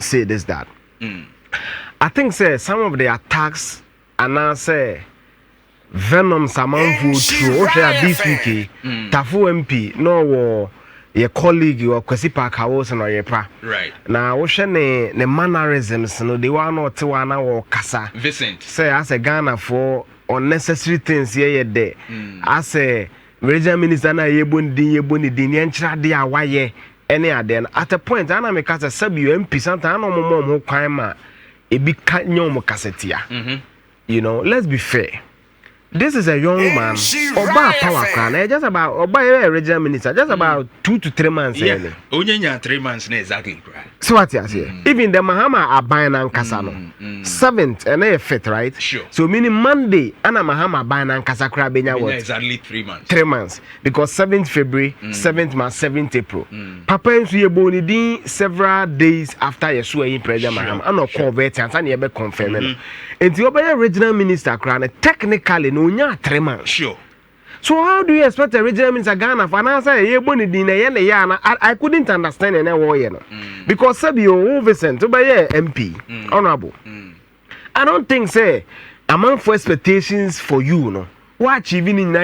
say this that. I think say some of the attacks and now say venom among food through this week. Tafu MP no your colleague or Kwesi Park House and your pra. Right. Now ocean the mannerisms no they want not to one or kasa. Vincent. Say as a Ghana for unnecessary things here there. As a regional minister na yebuni din yenchra dia waye any aden at a point ana make us a sub MP santa no mo kwan ma e bi kanyo mo kasetia. You know, let's be fair. This is a young man. Oba power crown. Just about Oba regional minister. Just about 2 to 3 months. Yeah. Only 3 months. Exactly. So what you say? Even the Mahama are buying and Kasano. 7th and a fit, right? Sure. So meaning Monday, Anna Mahama buying and Kasakra Benya was exactly 3 months. 3 months because 7th February, 7th March, 7th April. Papa and Suyaboni din several days after Yeshua in President Mahama. I'm not convert and I never confirm. And the Oba regional minister crown technically no 3 months. Sure. So how do you expect a regional minister Ghana for answer I couldn't understand any way because Sabio Vincent to buy MP honorable. I don't think say among for expectations for you no. Watch even in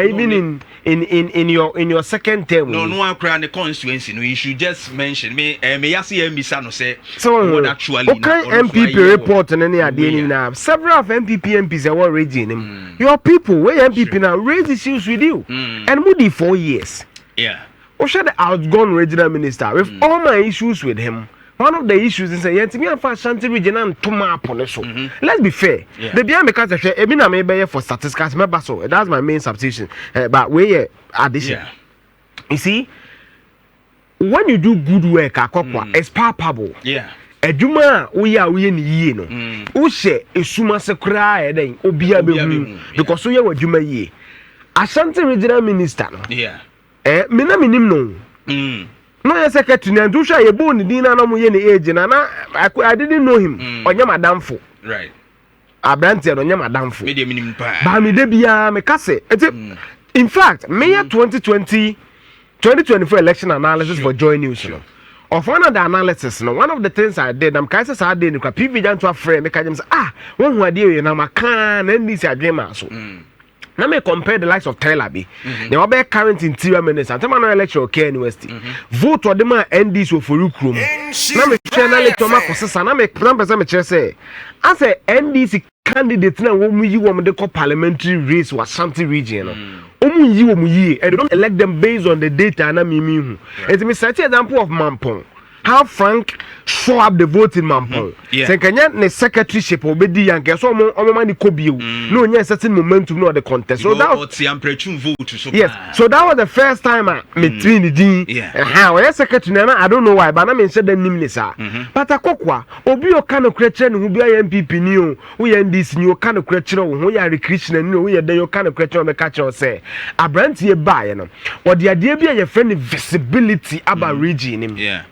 your second term. No one crown the constituency. No, you should just mention me. Me yasi MB no say. So actually, okay, MPP report and any idea now. Several of MPs are raising your people where MPP now raise issues with you and Moody 4 years. Yeah. Osha the outgone regional minister with all my issues with him. One of the issues is saying, "Me and Ashanti region and Toma upon so." Let's be fair. The behind because I say, "Ebina may be for statistics, member so." That's my main substitution. But we addition. You see, when you do good work, it's palpable. Yeah. Ejuma we ni ye no. Ushe esuma se kra eden obia be because we ejuma ye. Ashanti regional minister no. Yeah. Me na minim no. No, yes, secretary, and do share a bone, Dina, no, age, and I didn't know him, or your madam for. Right. I branted on your madam for. Medium pie. Bami debia, me casse. In fact, May 2024 election analysis for Joy News. Of one of the analysis, one of the things I did, I'm kind of did, because people to a frame, make them say, one who are dealing, I'm a can, and this is a dreamer. So. Now me compare the likes of Telabi. They were be current interior minister. Time no election okay university. Vote for them NDs for Ukrum. Now me channel it to my processor. Now me person me say, I say NDC candidate na wo mu yi wo de parliamentary race was Ashanti region. Omu yi wo mu yi. And they don't elect them based on the data na me hu. It me cite example of Mampong. How Frank show up the vote in Mampong. Say Kenya ne secretaryship obedi yanke so omo mani kobio. No nya certain momentum no the contest. So that was vote so. Yes. So that was the first time I met Trinity. How secretary na I don't know why but na me say the name sa. But akokwa obi o kan okreche no bi MPP ni o. We NDC ni o kan okreche no ho ya recreation ni o we den o kan okreche o me ka che o say abrantie bae no. Or the idea bi a friend visibility about region him. Yeah.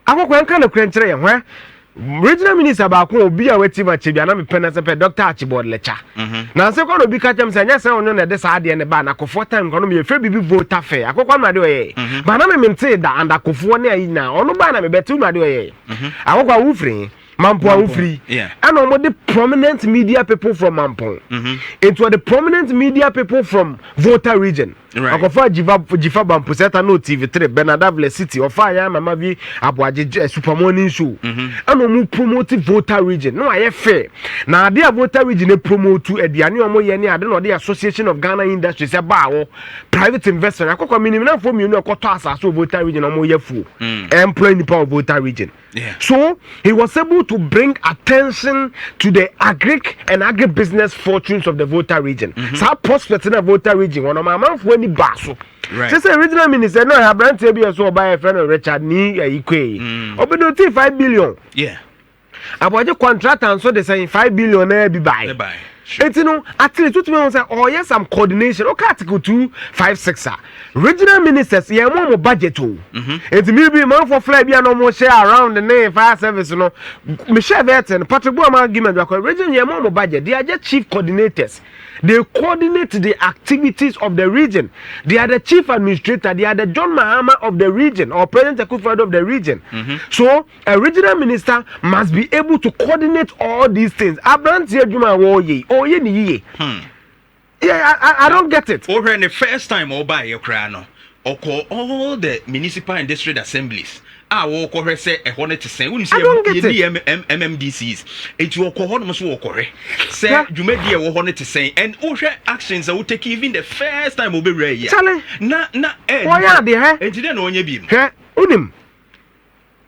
Akokwa kan okreche ye hwa regional minister ba ko obi a wati ma chebia na me penance pe Dr. Archibald Lecha na se ko no bi ka chem se nya se onyo na de sa ade ne ba na kofo time ko no me fe bibi voter fair akokwa ma de oye ba na me mente da and akofo ne ayi na ono ba na me betu ma de oye akokwa wo free Mampo are free. And on the prominent media people from Mampo. It was the prominent media people from Volta region. Right. Jifa Bampuseta no TV3, Benadavle City, or Fire, Mamavi, Abuaji, Super Morning Show. And on promote Volta region. No, I have fair. Now, their Volta region they promote to a Diano Moyani, I don't know, the Association of Ghana Industries, a bar, private investment. I could minimum for me, no Kotasa, so Volta region, or Moyafu, employing the power of Volta region. So, he was able to bring attention to the agribusiness fortunes of the Volta region. So, prospect in the Volta region, one of my mouth when he basso. Right. So, the original minister, no, I have brand to be so by a friend of Richard Ni, Open 5 billion. Yeah. About your contract, and so they say 5 billion, be buy. It's at least what we say, oh yes, some coordination. Okay, Article 256. Regional ministers, yeah, more budget. It's maybe more for fly, no more share around the name fire service. Michelle Verton, Patrick Boam argument, regional, yeah, more budget. They are just chief coordinators. They coordinate the activities of the region. They are the chief administrator. They are the John Mahama of the region or President Akufo-Addo of the region. So a regional minister must be able to coordinate all these things. Yeah, I don't get it. Over the first time, all by your crown, or call all the municipal and district assemblies. I will call say a hornet to say, when you say MMDCs, it will call almost walk say you may be a hornet to say, and all actions that will take even the first time will be rare. Charlie, why are they? And didn't know you be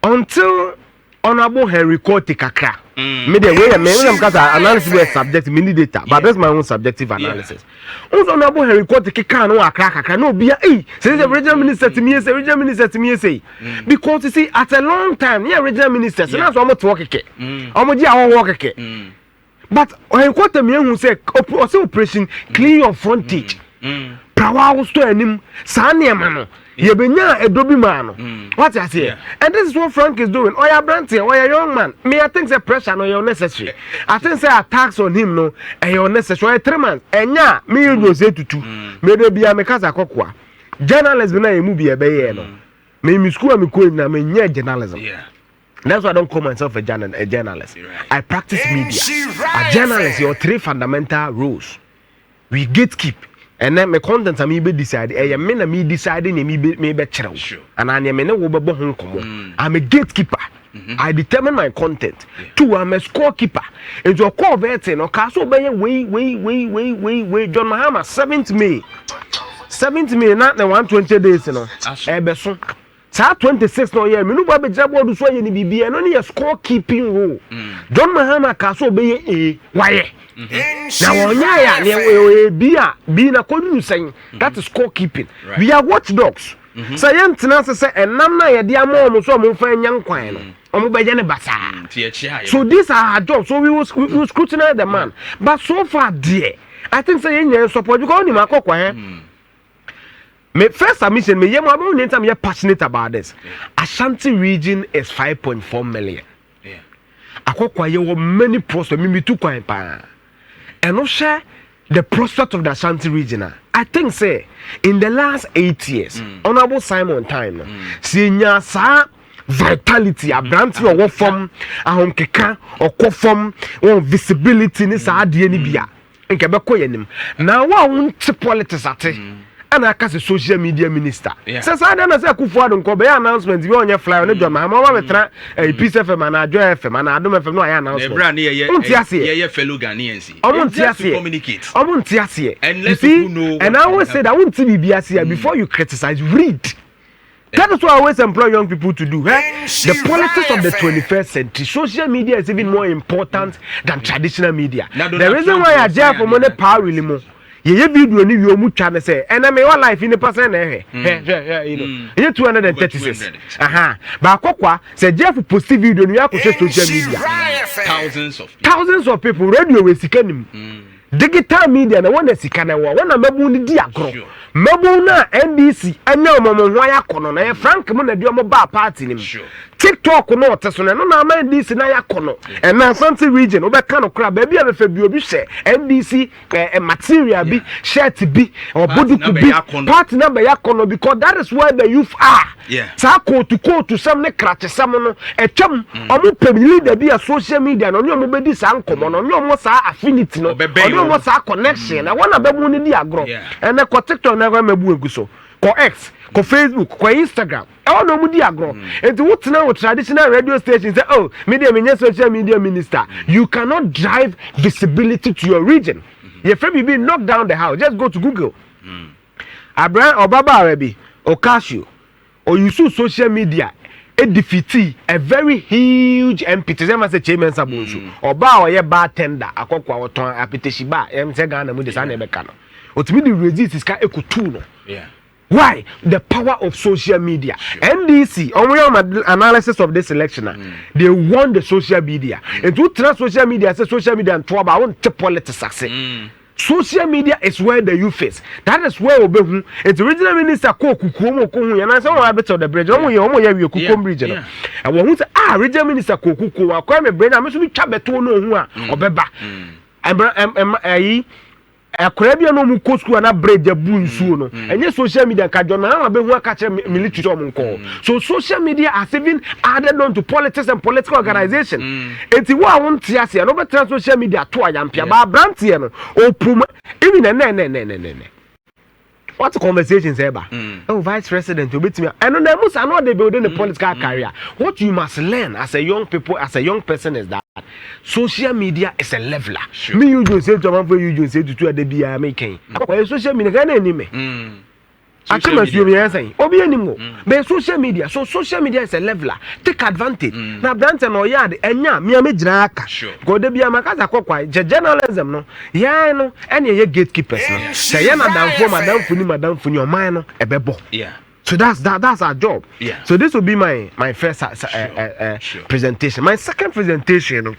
until Honorable Henry Cote Kakra. Me the way because analysis was subjective, many data, but that's my own subjective analysis. Also, Honorable Henry Cote Kakra no akra no be say the regional minister to me say regional minister to me say because you see at a long time yeah regional ministers so that's almost work eke almost yeah work eke but when Cote me who say operation clean your frontage power was to anim sane mano Yebenya Adobe man. What I say? And this is what Frank is doing. Oh, yeah, Branty, oh, yeah, young man. Me, I think the pressure no you're necessary. I think say attacks on him no, and you're necessary 3 months. And yeah, me you Osei-Tutu. Me there be a mekaza kokwa. Journalism na emu be a beye no. Me school me ko na me nye journalism. That's why I don't call myself a journalist. I practice media. A journalist, your 3 fundamental rules. We gatekeep. And then my content I be decide. Me deciding me be channel. And I am I'm a gatekeeper. I determine my content. 2, I'm a scorekeeper. And your core vetting or castle way. John Mahama 7th May. 7th May, not the 120 days, you know. Ebeson. 26 no year. Me no ba be jabo do so ye ni bibi and only a scorekeeping role. John Mahama castle be why. Now, be na kodu saying that is scorekeeping. We are watchdogs. Science say and namna ya dia mo so mo fa nyan kwan no. Omo be ne basa. So these are our jobs. So we will scrutinize the man. But so far dear, I think say yen support because ni makokwa me first submission me yem about anytime you passionate about this. Ashanti region is 5.4 million. Akokwa ye many prospects me too kwan pa. And also the prospect of the Ashanti region. I think say in the last 8 years, Honorable Simon Time, senior sa vitality, a branch or what form, a home keka or co form or visibility in this idea. In Quebec, now I want politics at it. And I can social media minister. Since I don't say Akufo-Addo nko be announcement we on your flyer on John Mahama we tra Peace FM and Adjo FM and Adom FM no announcement. The brand ye fellow Ghanaians. Communicate. And let people know. And I always say that I won't see BBS before you criticize, read. That is what I always employ young people to do. The politics of the 21st century, social media is even more important than traditional media. The reason why I jab for money power really more. Ye video ni we omu twa say and I may life in the person you know 236 ba kokwa say Jeff post video ni akose social media thousands of people radio we sika nim digital media na wona sika na wo na mabu ni di agro mabu na NBC anya omomo ho ayakono na Frank mo na di omo ba party nim TikTok no oteso na no na NBC na yakono and na Ashanti region obeka no kra ba bia be fa bi obi hye NBC material bi shirt bi or body to be party number yakono because that is where the youth are sa ko to some ne krache sam no etwam omo pemili da bi a social media no omo be di sa nkomo no omo sa affinity no omo sa connection na wana be mu ni di agro and na ko TikTok na go mabu eguso ko X ko Facebook ko Instagram all no mu di agro and what now traditional radio stations say oh media social media minister you cannot drive visibility to your region your friend be knock down the house just go to Google Abraham Obaba Arabi Okasio or you see social media a defeat a very huge MP to say chairman Sabunsu Oba or ye bartender akokwa oton apiteshi ba em say Ghana mu de sa na be ka no otimi di resist iska ekutu no Why? The power of social media. NDC, on analysis of this election, they won the social media. And to trust social media, say social media and trouble, I want to politics success. Social media is where the youth is. That is where we it's original minister Kukumo Kumu, and I saw a bit of the bridge. You Kukum bridge. And when we say, regional minister Kuku, I call me brain, I must be Chabetono or Beba. And Akrabia no mu school na bread the bunsu no enye social media ka jona na be hu catch military call. So social media has even added on to politics and political organization. Enti wo a won tia se no be social media to ayampia ba brantie no o prum even ne what conversations eba oh vice president obetimi eno na musa no dey building the political career. What you must learn as a young person is that social media is a leveler. Me Eugene say to man for Eugene say to dey bia making social media can enemy I come as you be saying obi animo but social media, so social media is a leveler. Take advantage na branch no yard enya me amegyina aka go dey bia makaza kokwa journalism no ya no ene ye gatekeepers no say ya na madam funi oman no ebebo. So that's our job. So this will be my first presentation. My second presentation,